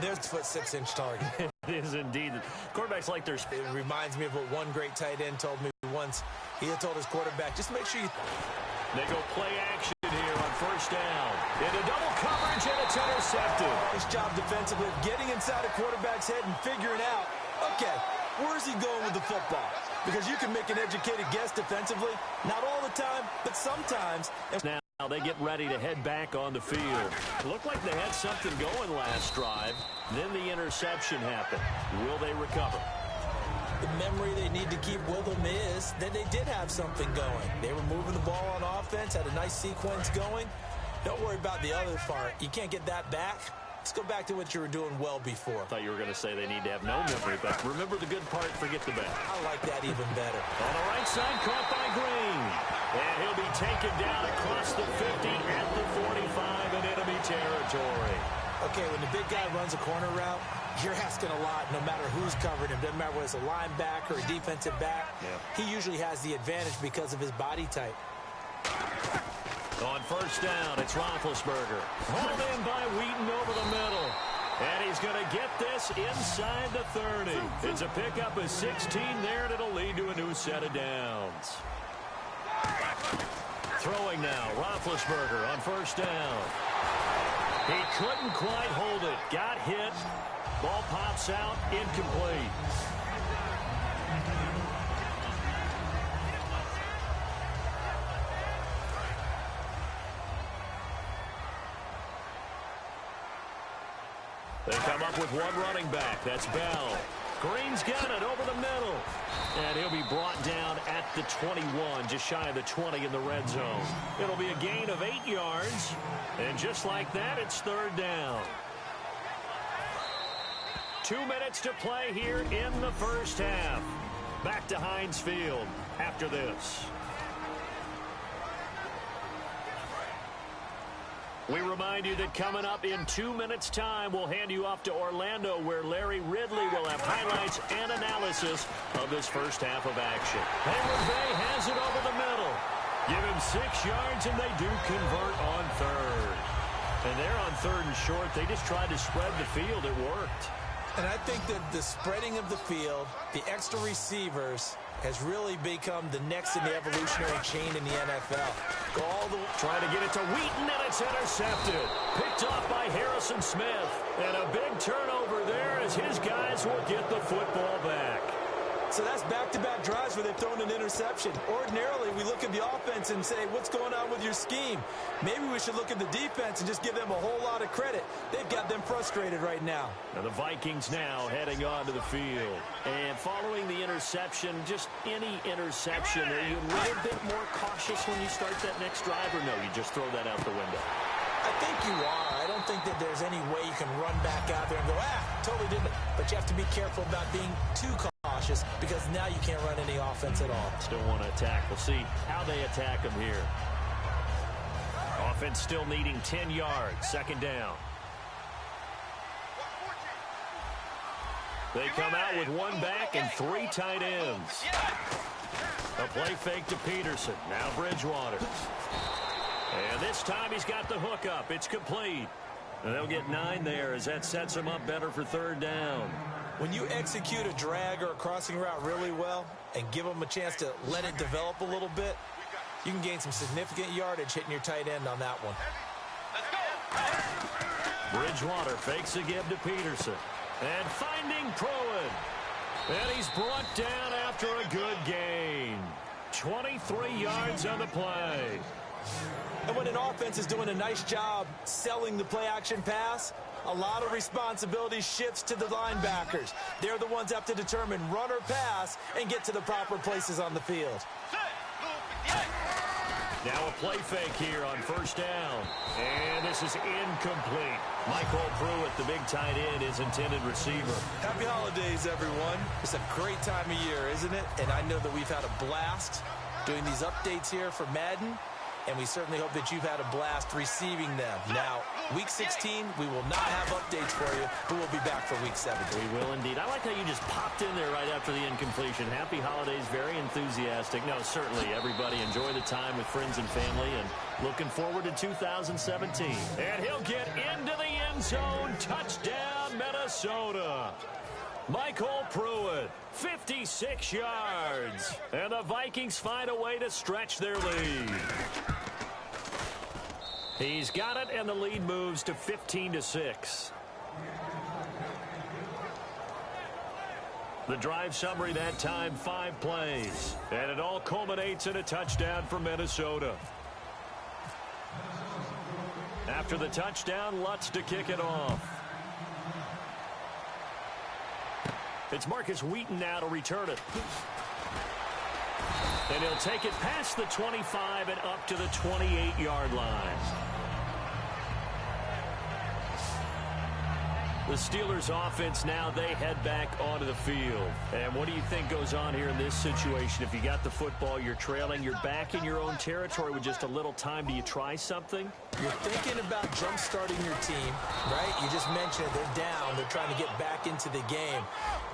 there's a 6-foot target. It is indeed. Quarterbacks like their speed. It reminds me of what one great tight end told me once. He had told his quarterback, just make sure you... They go play action here on first down. Into double coverage, and it's intercepted. Nice job defensively of getting inside a quarterback's head and figuring out, okay, where's he going with the football? Because you can make an educated guess defensively. Not all the time, but sometimes. Now they get ready to head back on the field. Looked like they had something going last drive. Then the interception happened. Will they recover? The memory they need to keep with them is that they did have something going. They were moving the ball on offense, had a nice sequence going. Don't worry about the other part. You can't get that back. Let's go back to what you were doing well before. I thought you were going to say they need to have no memory, but remember the good part, forget the bad. I like that even better. On the right side, caught by Green. And he'll be taken down across the 50 at the 45 in enemy territory. Okay, when the big guy runs a corner route, you're asking a lot no matter who's covering him. Doesn't matter whether it's a linebacker or a defensive back. Yeah. He usually has the advantage because of his body type. On first down, it's Roethlisberger. Hauled in by Wheaton over the middle. And he's going to get this inside the 30. It's a pickup of 16 there, and it'll lead to a new set of downs. Throwing now, Roethlisberger on first down. He couldn't quite hold it. Got hit. Ball pops out, incomplete. They come up with one running back. That's Bell. Green's got it over the middle. And he'll be brought down at the 21, just shy of the 20 in the red zone. It'll be a gain of 8 yards. And just like that, it's third down. 2 minutes to play here in the first half. Back to Heinz Field after this. We remind you that coming up in 2 minutes' time, we'll hand you off to Orlando, where Larry Ridley will have highlights and analysis of this first half of action. Hayward Bay has it over the middle. Give him 6 yards, and they do convert on third. And they're on third and short. They just tried to spread the field. It worked. And I think that the spreading of the field, the extra receivers, has really become the next in the evolutionary chain in the NFL. Go all the way. Trying to get it to Wheaton, and it's intercepted. Picked off by Harrison Smith. And a big turnover there as his guys will get the football back. So that's back-to-back drives where they've thrown an interception. Ordinarily, we look at the offense and say, what's going on with your scheme? Maybe we should look at the defense and just give them a whole lot of credit. They've got them frustrated right now. Now the Vikings now heading onto the field. And following the interception, just any interception, are you a little bit more cautious when you start that next drive, or no, you just throw that out the window? I think you are. I don't think that there's any way you can run back out there and go, totally didn't. But you have to be careful about being too cautious, because now you can't run any offense at all. Still want to attack. We'll see how they attack them here. Offense still needing 10 yards. Second down. They come out with one back and 3 tight ends. A play fake to Peterson. Now Bridgewater. And this time he's got the hook up. It's complete. And they'll get 9 there as that sets them up better for third down. When you execute a drag or a crossing route really well and give them a chance to let it develop a little bit, you can gain some significant yardage hitting your tight end on that one. Bridgewater fakes a give to Peterson. And finding Pruitt. And he's brought down after a good gain. 23 yards on the play. And when an offense is doing a nice job selling the play-action pass, a lot of responsibility shifts to the linebackers. They're the ones that have to determine run or pass and get to the proper places on the field. Now a play fake here on first down. And this is incomplete. Michael Pruitt, the big tight end, is intended receiver. Happy holidays, everyone. It's a great time of year, isn't it? And I know that we've had a blast doing these updates here for Madden. And we certainly hope that you've had a blast receiving them. Now, Week 16, we will not have updates for you, but we'll be back for Week 17. We will indeed. I like how you just popped in there right after the incompletion. Happy holidays, very enthusiastic. No, certainly, everybody enjoy the time with friends and family, and looking forward to 2017. And he'll get into the end zone. Touchdown, Minnesota. Minnesota. Michael Pruitt, 56 yards. And the Vikings find a way to stretch their lead. He's got it, and the lead moves to 15-6. The drive summary that time, 5 plays. And it all culminates in a touchdown for Minnesota. After the touchdown, Lutz to kick it off. It's Marcus Wheaton now to return it. And he'll take it past the 25 and up to the 28-yard line. The Steelers offense now, they head back onto the field. And what do you think goes on here in this situation? If you got the football, you're trailing, you're back in your own territory with just a little time. Do you try something? You're thinking about jump-starting your team, right? You just mentioned they're down. They're trying to get back into the game.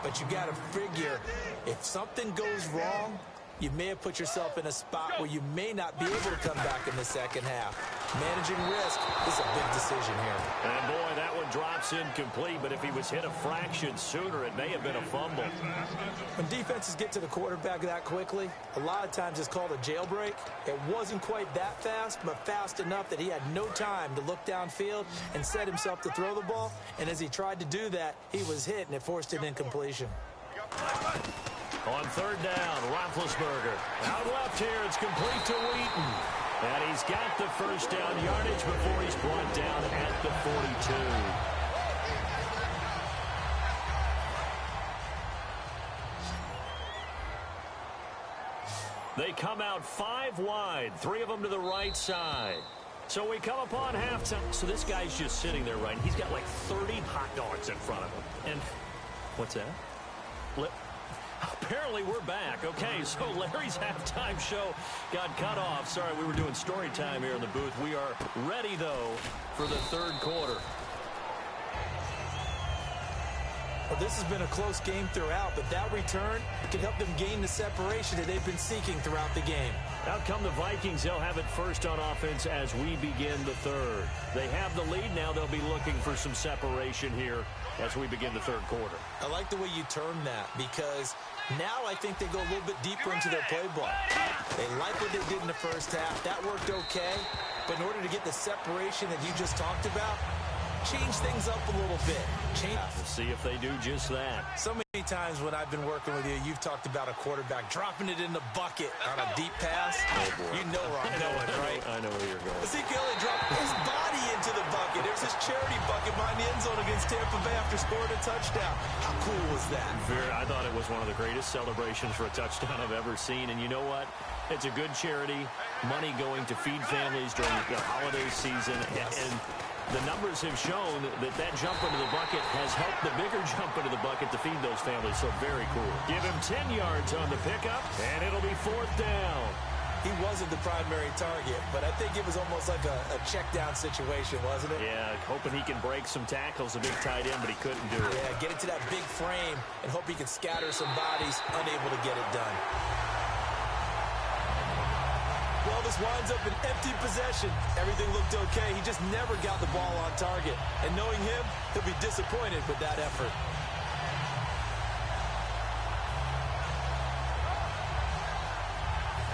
But you got to figure if something goes wrong, you may have put yourself in a spot where you may not be able to come back in the second half. Managing risk is a big decision here. And boy, that one drops incomplete, but if he was hit a fraction sooner, it may have been a fumble. When defenses get to the quarterback that quickly, a lot of times it's called a jailbreak. It wasn't quite that fast, but fast enough that he had no time to look downfield and set himself to throw the ball. And as he tried to do that, he was hit, and it forced an incompletion. On third down, Roethlisberger. Out left here, it's complete to Wheaton. And he's got the first down yardage before he's brought down at the 42. They come out 5 wide, 3 of them to the right side. So we come upon halftime. So this guy's just sitting there, right? He's got like 30 hot dogs in front of him. And what's that? Apparently we're back. Okay, so Larry's halftime show got cut off. Sorry, we were doing story time here in the booth. We are ready, though, for the third quarter. Well, this has been a close game throughout, but that return can help them gain the separation that they've been seeking throughout the game. Out come the Vikings. They'll have it first on offense as we begin the third. They have the lead. Now they'll be looking for some separation here as we begin the third quarter. I like the way you term that because now I think they go a little bit deeper into their playbook. They like what they did in the first half. That worked okay. But in order to get the separation that you just talked about, change things up a little bit. We'll see if they do just that. So many times when I've been working with you, you've talked about a quarterback dropping it in the bucket on a deep pass. Oh, boy. You know where I'm going, right? I know where you're going. Ezekiel dropped his body into the bucket. There's his charity bucket behind the end zone against Tampa Bay after scoring a touchdown. How cool was that? I thought it was one of the greatest celebrations for a touchdown I've ever seen. And you know what? It's a good charity. Money going to feed families during the holiday season. Yes. And the numbers have shown that jump into the bucket has helped the bigger jump into the bucket to feed those families. So very cool. Give him 10 yards on the pickup, and it'll be 4th down. He wasn't the primary target, but I think it was almost like a check down situation, wasn't it? Yeah, hoping he can break some tackles, a big tight end, but he couldn't do it. Yeah, get it to that big frame and hope he can scatter some bodies, unable to get it done. Well, this winds up an empty possession. Everything looked okay. He just never got the ball on target. And knowing him, he'll be disappointed with that effort.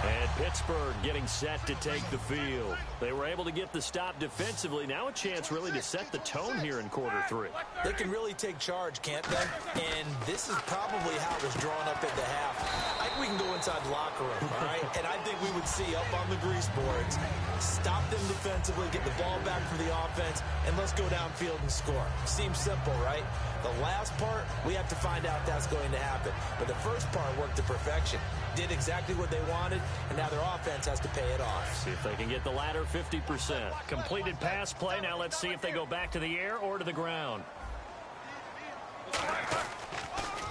And Pittsburgh getting set to take the field. They were able to get the stop defensively. Now a chance really to set the tone here in quarter 3. They can really take charge, can't they? And this is probably how it was drawn up at the half. I think we can go inside the locker room, all right? And I think we would see up on the grease boards, stop them defensively, get the ball back for the offense, and let's go downfield and score. Seems simple, right? The last part, we have to find out that's going to happen. But the first part worked to perfection. Did exactly what they wanted, and now their offense has to pay it off. See if they can get the latter 50%. Completed pass play. Now let's see if they go back to the air or to the ground.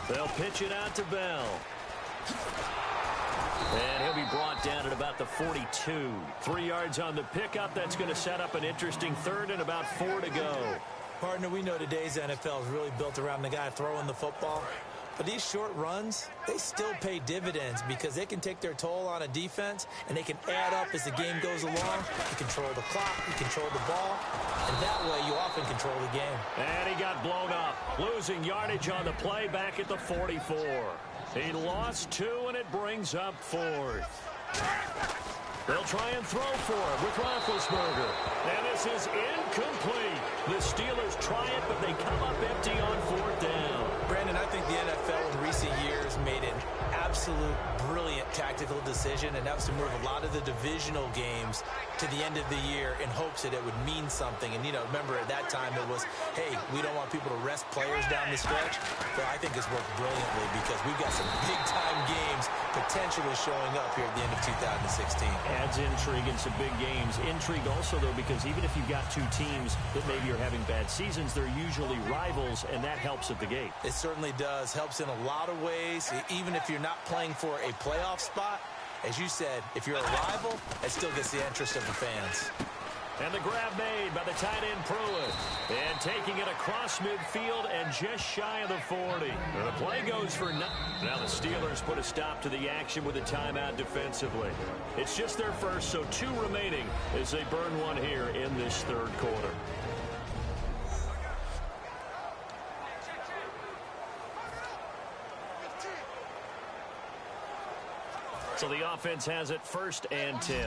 They'll pitch it out to Bell. And he'll be brought down at about the 42. 3 yards on the pickup. That's going to set up an interesting third and about 4 to go. Partner, we know today's NFL is really built around the guy throwing the football. But these short runs, they still pay dividends because they can take their toll on a defense, and they can add up as the game goes along. You control the clock, you control the ball, and that way you often control the game. And he got blown up, losing yardage on the play back at the 44. He lost 2, and it brings up 4th. They'll try and throw for it with Roethlisberger. And this is incomplete. The Steelers try it, but they come up empty on 4th down. Brandon, I think the NFL in recent years made an absolute brilliant tactical decision, and that was to move a lot of the divisional games to the end of the year in hopes that it would mean something. And, you know, remember at that time it was, hey, we don't want people to rest players down the stretch. But I think it's worked brilliantly because we've got some big-time games potentially showing up here at the end of 2016. Adds intrigue in some big games. Intrigue also, though, because even if you've got two teams that maybe are having bad seasons, they're usually rivals, and that helps at the gate. It certainly does. Helps in a lot of ways. Even if you're not playing for a playoff spot, as you said, if you're a rival, it still gets the interest of the fans. And the grab made by the tight end Pruitt. And taking it across midfield and just shy of the 40. And the play goes for nothing. Now the Steelers put a stop to the action with a timeout defensively. It's just their first, so 2 remaining as they burn one here in this 3rd quarter. So the offense has it 1st and 10.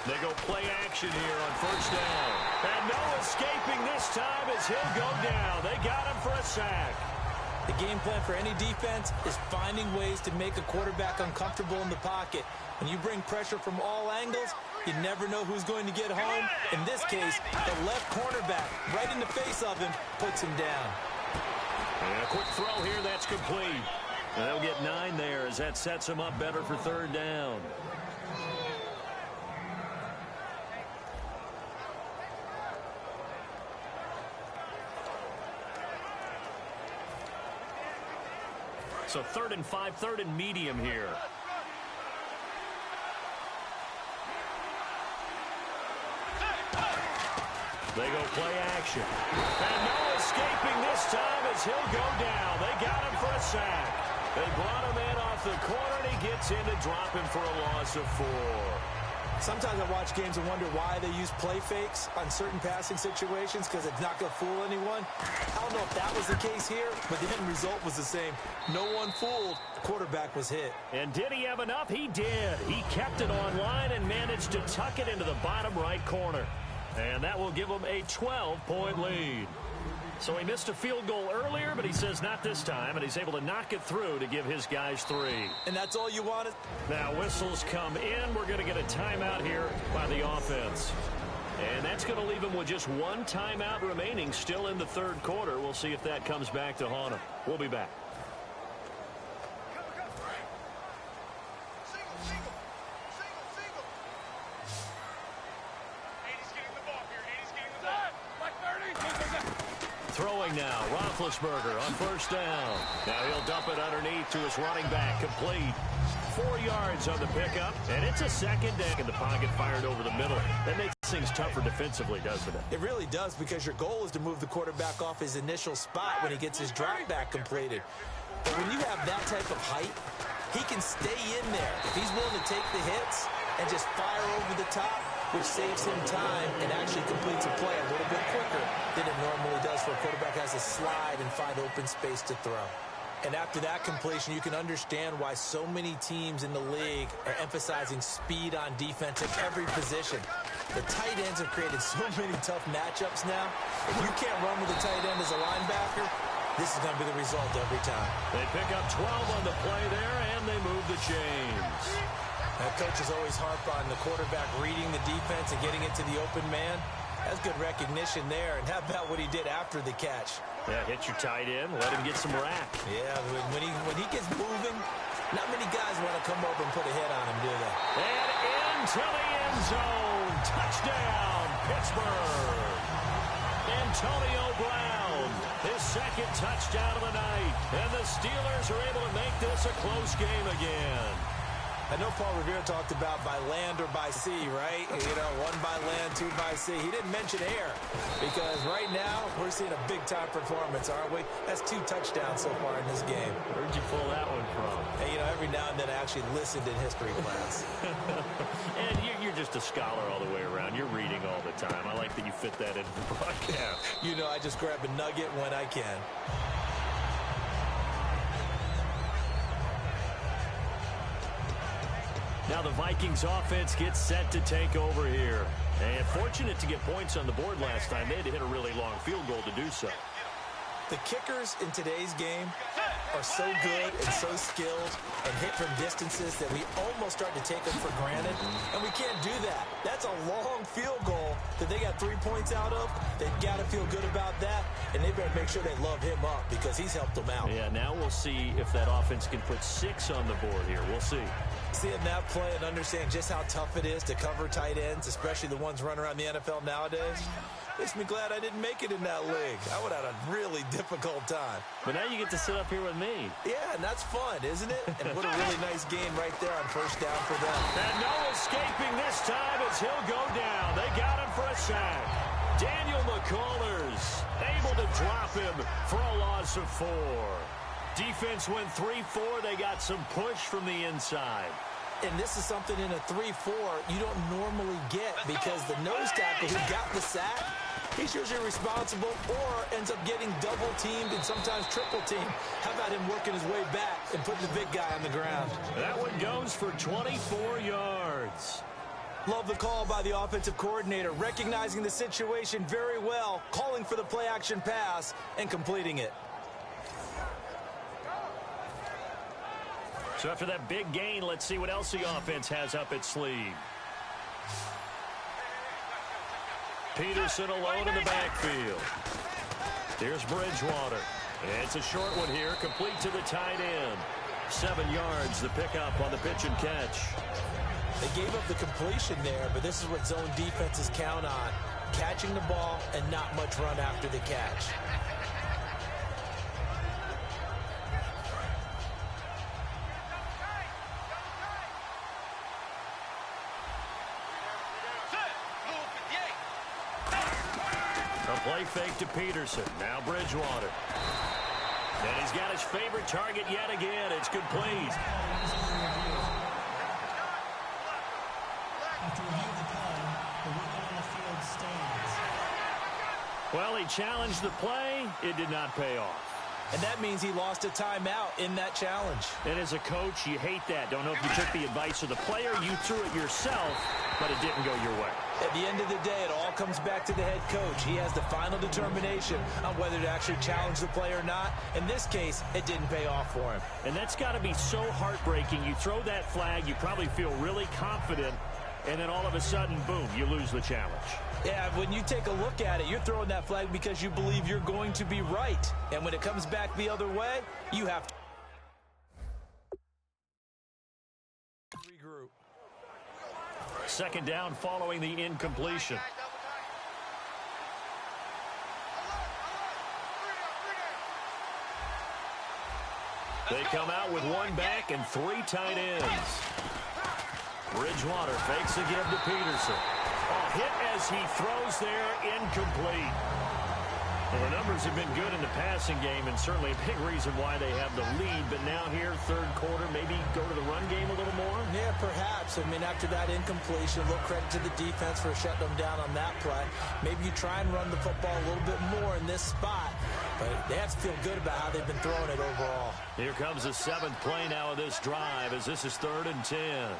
They go play action here on 1st down. And no escaping this time as he'll go down. They got him for a sack. The game plan for any defense is finding ways to make a quarterback uncomfortable in the pocket. When you bring pressure from all angles, you never know who's going to get home. In this case, the left cornerback, right in the face of him, puts him down. And a quick throw here, that's complete. And they'll get 9 there as that sets him up better for 3rd down. So 3rd and 5, 3rd and medium here. They go play action. And no escaping this time as he'll go down. They got him for a sack. They brought him in off the corner, and he gets in to drop him for a loss of 4. Sometimes I watch games and wonder why they use play fakes on certain passing situations because it's not going to fool anyone. I don't know if that was the case here, but the end result was the same. No one fooled. The quarterback was hit. And did he have enough? He did. He kept it on line and managed to tuck it into the bottom right corner. And that will give him a 12-point lead. So he missed a field goal earlier, but he says not this time, and he's able to knock it through to give his guys 3. And that's all you wanted? Now whistles come in. We're going to get a timeout here by the offense. And that's going to leave him with just 1 timeout remaining still in the 3rd quarter. We'll see if that comes back to haunt him. We'll be back. Throwing now, Roethlisberger on 1st down. Now he'll dump it underneath to his running back, complete. 4 yards on the pickup, and it's a 2nd down. In the pocket fired over the middle. That makes things tougher defensively, doesn't it? It really does, because your goal is to move the quarterback off his initial spot when he gets his drop back completed. But when you have that type of height, he can stay in there. If he's willing to take the hits and just fire over the top, which saves him time and actually completes a play a little bit quicker than it normally does for a quarterback who has to slide and find open space to throw. And after that completion, you can understand why so many teams in the league are emphasizing speed on defense at every position. The tight ends have created so many tough matchups now. If you can't run with a tight end as a linebacker, this is going to be the result every time. They pick up 12 on the play there, and they move the chains. Now, coaches always harp on the quarterback reading the defense and getting it to the open man. That's good recognition there. And how about what he did after the catch? Yeah, hit your tight end, let him get some rack. Yeah, when he gets moving, not many guys want to come over and put a hit on him, do they? And into the end zone. Touchdown, Pittsburgh. Antonio Brown, his 2nd touchdown of the night. And the Steelers are able to make this a close game again. I know Paul Revere talked about by land or by sea, right? You know, one by land, two by sea. He didn't mention air because right now we're seeing a big-time performance, aren't we? That's 2 touchdowns so far in this game. Where'd you pull that one from? And, you know, every now and then I actually listened in history class. And you're just a scholar all the way around. You're reading all the time. I like that you fit that into the broadcast. You know, I just grab a nugget when I can. Now the Vikings offense gets set to take over here. And fortunate to get points on the board last time. They had to hit a really long field goal to do so. The kickers in today's game are so good and so skilled and hit from distances that we almost start to take them for granted. And we can't do that. That's a long field goal that they got 3 points out of. They've got to feel good about that. And they better make sure they love him up because he's helped them out. Yeah, now we'll see if that offense can put 6 on the board here. We'll see. Seeing that play and understand just how tough it is to cover tight ends, especially the ones running around the NFL nowadays, makes me glad I didn't make it in that league. I would have had a really difficult time. But now you get to sit up here with me. Yeah, and that's fun, isn't it? And what a really nice game right there on first down for them. And no escaping this time as he'll go down. They got him for a sack. Daniel McCullers able to drop him for a loss of 4. Defense went 3-4. They got some push from the inside. And this is something in a 3-4 you don't normally get because the nose tackle who got the sack, he's usually responsible or ends up getting double-teamed and sometimes triple-teamed. How about him working his way back and putting the big guy on the ground? That one goes for 24 yards. Love the call by the offensive coordinator, recognizing the situation very well, calling for the play-action pass and completing it. So after that big gain, let's see what else the offense has up its sleeve. Peterson alone in the backfield. Here's Bridgewater. It's a short one here, complete to the tight end. 7 yards, the pickup on the pitch and catch. They gave up the completion there, but this is what zone defenses count on. Catching the ball and not much run after the catch. Play fake to Peterson. Now Bridgewater. And he's got his favorite target yet again. It's complete. After review of the play, the working on the field stands. Well, he challenged the play. It did not pay off. And that means he lost a timeout in that challenge. And as a coach, you hate that. Don't know if you took the advice of the player. You threw it yourself, but it didn't go your way. At the end of the day, it all comes back to the head coach. He has the final determination on whether to actually challenge the play or not. In this case, it didn't pay off for him. And that's got to be so heartbreaking. You throw that flag, you probably feel really confident, and then all of a sudden, boom, you lose the challenge. Yeah, when you take a look at it, you're throwing that flag because you believe you're going to be right. And when it comes back the other way, you have to regroup. Second down following the incompletion. They come out with 1 back and 3 tight ends. Bridgewater fakes a give to Peterson. A hit as he throws there, incomplete. Well, the numbers have been good in the passing game and certainly a big reason why they have the lead. But now here, third quarter, maybe go to the run game a little more? Yeah, perhaps. I mean, after that incompletion, a little credit to the defense for shutting them down on that play. Maybe you try and run the football a little bit more in this spot. But they have to feel good about how they've been throwing it overall. Here comes the 7th play now of this drive as this is 3rd and 10.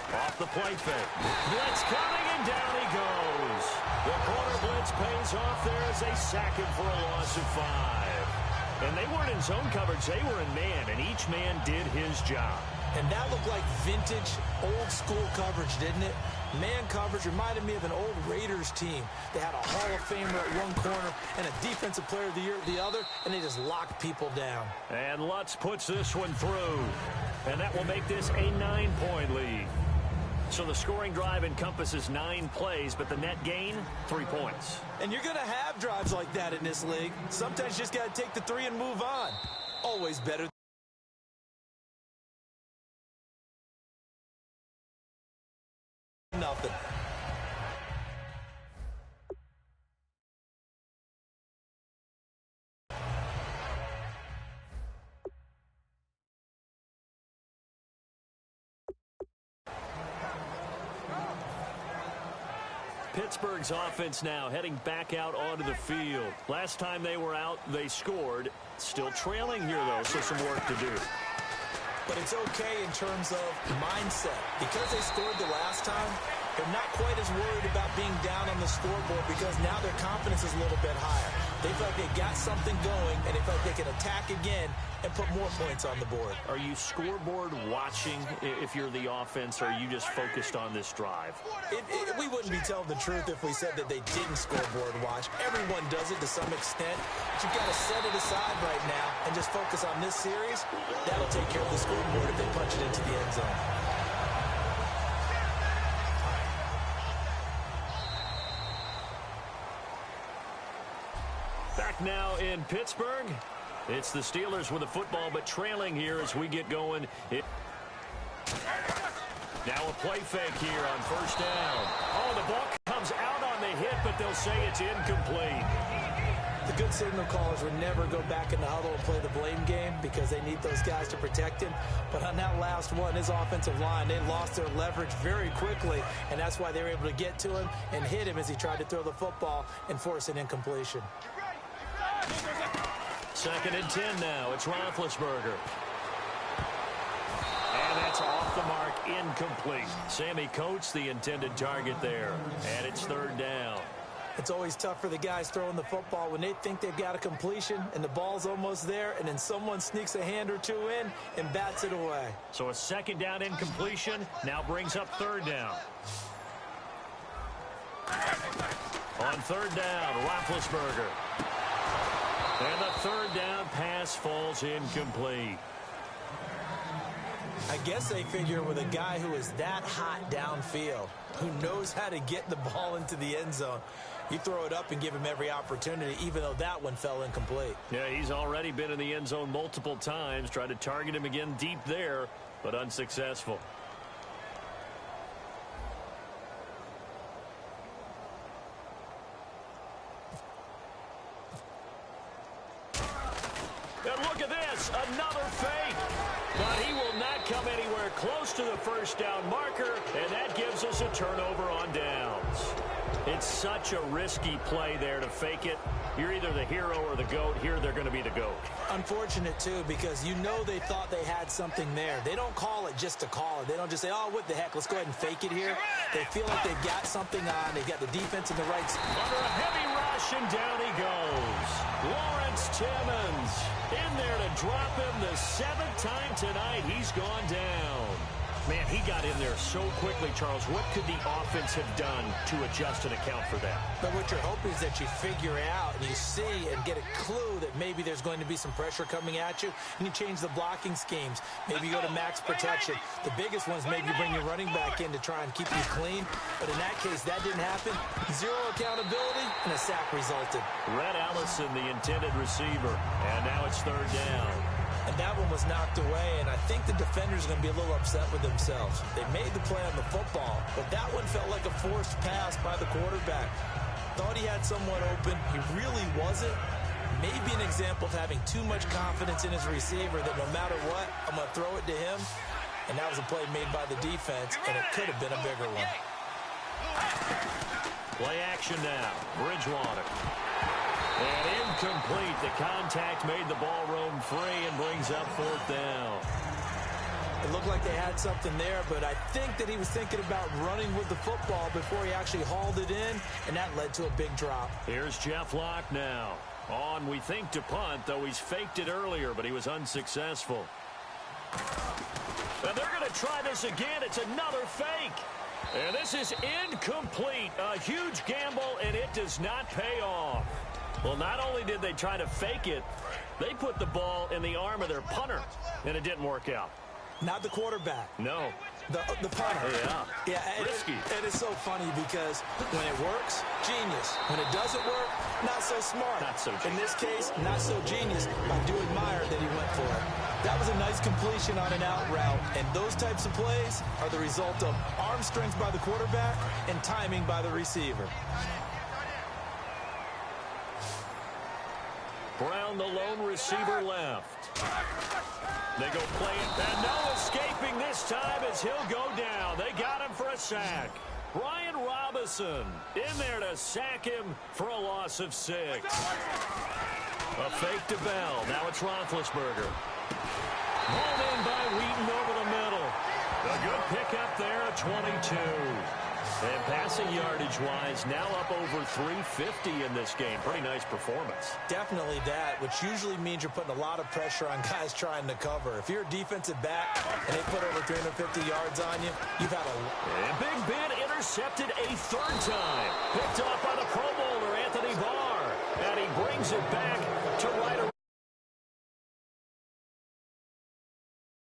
Off the play fake. Blitz coming, and down he goes. The corner blitz pays off there as they sack him for a loss of 5. And they weren't in zone coverage. They were in man, and each man did his job. And that looked like vintage, old-school coverage, didn't it? Man coverage reminded me of an old Raiders team. They had a Hall of Famer at one corner and a Defensive Player of the Year at the other, and they just locked people down. And Lutz puts this one through. And that will make this a 9-point lead. So the scoring drive encompasses 9 plays, but the net gain, 3 points. And you're going to have drives like that in this league. Sometimes you just got to take the 3 and move on. Always better. Nothing. Pittsburgh's offense now heading back out onto the field. Last time they were out, they scored. Still trailing here, though, so some work to do. But it's okay in terms of mindset. Because they scored the last time, they're not quite as worried about being down on the scoreboard because now their confidence is a little bit higher. They feel like they got something going, and they feel like they can attack again and put more points on the board. Are you scoreboard watching if you're the offense, or are you just focused on this drive? We wouldn't be telling the truth if we said that they didn't scoreboard watch. Everyone does it to some extent. But you've got to set it aside right now and just focus on this series. That'll take care of the scoreboard if they punch it into the end zone. Back now in Pittsburgh. It's the Steelers with the football, but trailing here as we get going. Now a play fake here on first down. Oh, the ball comes out on the hit, but they'll say it's incomplete. The good signal callers would never go back in the huddle and play the blame game because they need those guys to protect him. But on that last one, his offensive line, they lost their leverage very quickly, and that's why they were able to get to him and hit him as he tried to throw the football and force an incompletion. 2nd and 10 now. It's Roethlisberger. And that's off the mark, incomplete. Sammy Coates, the intended target there. And it's 3rd down. It's always tough for the guys throwing the football when they think they've got a completion and the ball's almost there, and then someone sneaks a hand or two in and bats it away. So a 2nd down incompletion now brings up 3rd down. On 3rd down, Roethlisberger. And the 3rd down pass falls incomplete. I guess they figure with a guy who is that hot downfield, who knows how to get the ball into the end zone, you throw it up and give him every opportunity, even though that one fell incomplete. Yeah, he's already been in the end zone multiple times, tried to target him again deep there, but unsuccessful. And look at this, another fake. But he will not come anywhere close to the first down marker, and that gives us a turnover on downs. It's such a risky play there to fake it. You're either the hero or the GOAT. Here they're going to be the GOAT. Unfortunate, too, because you know they thought they had something there. They don't call it just to call it. They don't just say, oh, what the heck, let's go ahead and fake it here. They feel like they've got something on. They've got the defense in the right spot. Under a heavy rush, and down he goes. Lawrence Timmons in there to drop him the 7th time tonight. He's gone down. Man, he got in there so quickly, Charles. What could the offense have done to adjust and account for that? But what you're hoping is that you figure out and you see and get a clue that maybe there's going to be some pressure coming at you, and you change the blocking schemes. Maybe you go to max protection. The biggest one is maybe you bring your running back in to try and keep you clean. But in that case, that didn't happen. Zero accountability, and a sack resulted. Red Allison, the intended receiver. And now it's 3rd down. And that one was knocked away, and I think the defenders are going to be a little upset with themselves. They made the play on the football, but that one felt like a forced pass by the quarterback. Thought he had someone open. He really wasn't. Maybe an example of having too much confidence in his receiver that no matter what, I'm going to throw it to him. And that was a play made by the defense, and it could have been a bigger one. Play action now. Bridgewater. And incomplete. The contact made the ball roam free and brings up 4th down. It looked like they had something there, but I think that he was thinking about running with the football before he actually hauled it in, and that led to a big drop. Here's Jeff Locke now. On, we think, to punt, though he's faked it earlier, but he was unsuccessful. And they're going to try this again. It's another fake. And this is incomplete. A huge gamble, and it does not pay off. Well, not only did they try to fake it, they put the ball in the arm of their punter, and it didn't work out. Not the quarterback. No. The punter. Yeah. Risky. It is so funny because when it works, genius. When it doesn't work, not so smart. Not so genius. In this case, not so genius. I do admire that he went for it. That was a nice completion on an out route, and those types of plays are the result of arm strength by the quarterback and timing by the receiver. Brown, the lone receiver left. They go play it, and no escaping this time as he'll go down. They got him for a sack. Brian Robinson in there to sack him for a loss of 6. A fake to Bell. Now it's Roethlisberger. Hauled in by Wheaton over the middle. A good pickup there at 22. And passing yardage-wise, now up over 350 in this game. Pretty nice performance. Definitely that, which usually means you're putting a lot of pressure on guys trying to cover. If you're a defensive back and they put over 350 yards on you, you've had a... And Big Ben intercepted a 3rd time. Picked off by the Pro Bowler, Anthony Barr. And he brings it back